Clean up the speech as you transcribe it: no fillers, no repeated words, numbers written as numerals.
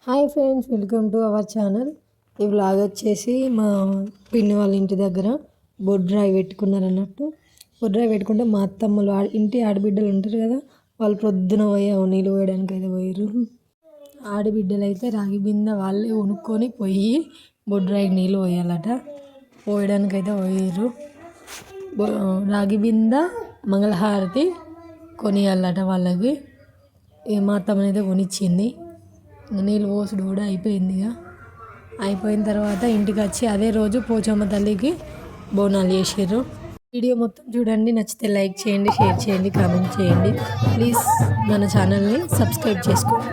Hi friends, welcome to our channel. ఈ vlog వచ్చేసి మా పిన్ని వాళ్ళ ఇంటి దగ్గర బొడ్రాయి పెట్టుకున్నారు అన్నట్టు. బొడ్రాయి పెట్టుకుంటే మా అత్తమ్మలు ఇంటి ఆడబిడ్డలు ఉంటారు కదా, వాళ్ళు ప్రొద్దున పోయా నీళ్ళు పోయడానికి అయితే పోయారు. ఆడబిడ్డలు అయితే రాగి బిందె వాళ్ళే కొనుక్కొని పోయి బొడ్రాయికి నీళ్ళు పోయాలట. పోయడానికి అయితే పోయారు. రాగి బిందె మంగళహారతి కొనియాలట వాళ్ళకి. మా అత్తమ్మని అయితే కొనిచ్చింది. నీళ్ళు పోసుడు కూడా అయిపోయింది. అయిపోయిన తర్వాత ఇంటికి వచ్చి అదే రోజు పోచమ్మ తల్లికి బోనాలు చేసారు. వీడియో మొత్తం చూడండి. నచ్చితే లైక్ చేయండి, షేర్ చేయండి, కామెంట్ చేయండి. ప్లీజ్ మన ఛానల్ని సబ్స్క్రైబ్ చేసుకోండి.